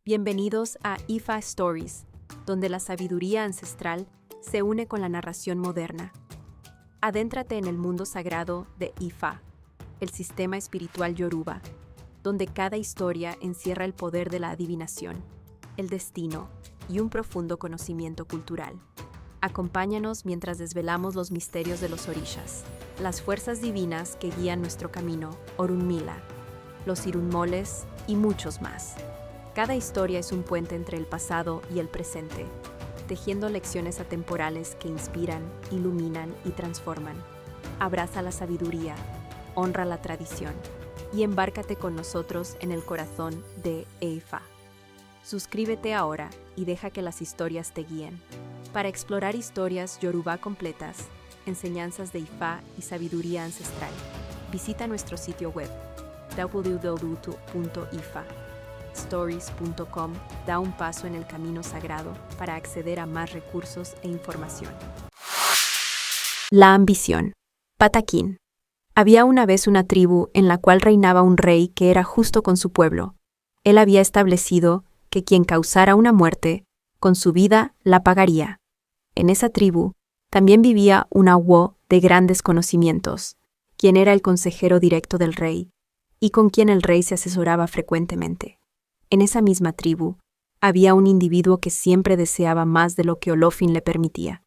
Bienvenidos a Ifa Stories, donde la sabiduría ancestral se une con la narración moderna. Adéntrate en el mundo sagrado de Ifa, el sistema espiritual yoruba, donde cada historia encierra el poder de la adivinación, el destino y un profundo conocimiento cultural. Acompáñanos mientras desvelamos los misterios de los orishas, las fuerzas divinas que guían nuestro camino, Orunmila, los irunmoles y muchos más. Cada historia es un puente entre el pasado y el presente, tejiendo lecciones atemporales que inspiran, iluminan y transforman. Abraza la sabiduría, honra la tradición y embárcate con nosotros en el corazón de Ifa. Suscríbete ahora y deja que las historias te guíen. Para explorar historias yoruba completas, enseñanzas de Ifa y sabiduría ancestral, visita nuestro sitio web www.ifastories.com. Da un paso en el camino sagrado para acceder a más recursos e información. La ambición. Pataquín. Había una vez una tribu en la cual reinaba un rey que era justo con su pueblo. Él había establecido que quien causara una muerte, con su vida la pagaría. En esa tribu también vivía un awo de grandes conocimientos, quien era el consejero directo del rey, y con quien el rey se asesoraba frecuentemente. En esa misma tribu había un individuo que siempre deseaba más de lo que Olofin le permitía.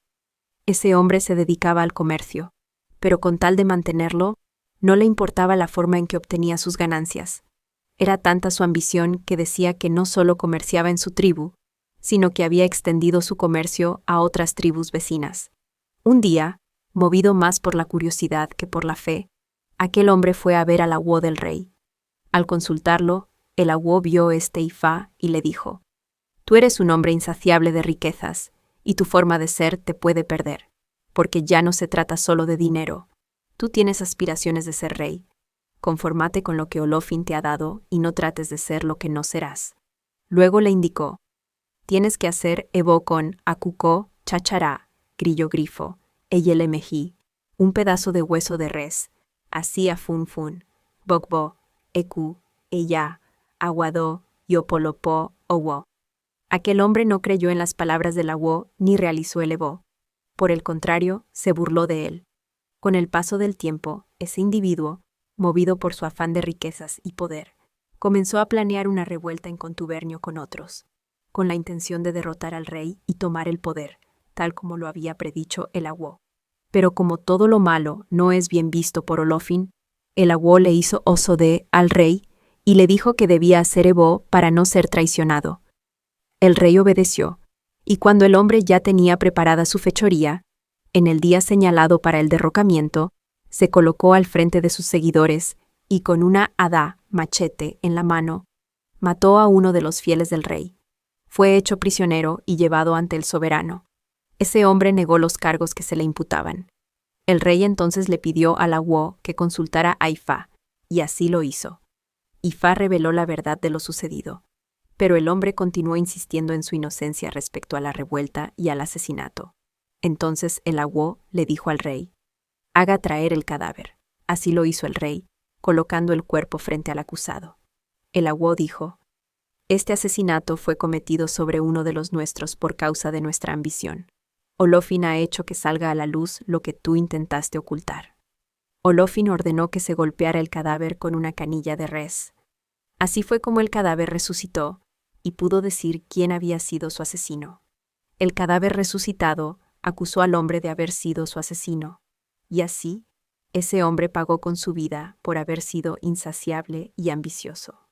Ese hombre se dedicaba al comercio, pero con tal de mantenerlo, no le importaba la forma en que obtenía sus ganancias. Era tanta su ambición que decía que no solo comerciaba en su tribu, sino que había extendido su comercio a otras tribus vecinas. Un día, movido más por la curiosidad que por la fe, aquel hombre fue a ver al awo del rey. Al consultarlo, el awo vio Ifa y le dijo: «Tú eres un hombre insaciable de riquezas, y tu forma de ser te puede perder, porque ya no se trata solo de dinero. Tú tienes aspiraciones de ser rey. Confórmate con lo que Olofin te ha dado y no trates de ser lo que no serás». Luego le indicó: «Tienes que hacer ebo con acuco, chachará, grillo grifo, eyelemejí, un pedazo de hueso de res, así a funfun, bogbo, eku, eya, aguado, yopolopo, owo». Aquel hombre no creyó en las palabras del awo ni realizó el ebo. Por el contrario, se burló de él. Con el paso del tiempo, ese individuo, movido por su afán de riquezas y poder, comenzó a planear una revuelta en contubernio con otros, con la intención de derrotar al rey y tomar el poder, tal como lo había predicho el awo. Pero como todo lo malo no es bien visto por Olofin, el awo le hizo osode al rey y le dijo que debía hacer ebo para no ser traicionado. El rey obedeció, y cuando el hombre ya tenía preparada su fechoría, en el día señalado para el derrocamiento, se colocó al frente de sus seguidores y con una adá, machete, en la mano, mató a uno de los fieles del rey. Fue hecho prisionero y llevado ante el soberano. Ese hombre negó los cargos que se le imputaban. El rey entonces le pidió al awo que consultara a Ifa, y así lo hizo. Ifa reveló la verdad de lo sucedido, pero el hombre continuó insistiendo en su inocencia respecto a la revuelta y al asesinato. Entonces el awo le dijo al rey: «Haga traer el cadáver». Así lo hizo el rey, colocando el cuerpo frente al acusado. El awo dijo: «Este asesinato fue cometido sobre uno de los nuestros por causa de nuestra ambición. Olofin ha hecho que salga a la luz lo que tú intentaste ocultar». Olofin ordenó que se golpeara el cadáver con una canilla de res. Así fue como el cadáver resucitó y pudo decir quién había sido su asesino. El cadáver resucitado acusó al hombre de haber sido su asesino, y así, ese hombre pagó con su vida por haber sido insaciable y ambicioso.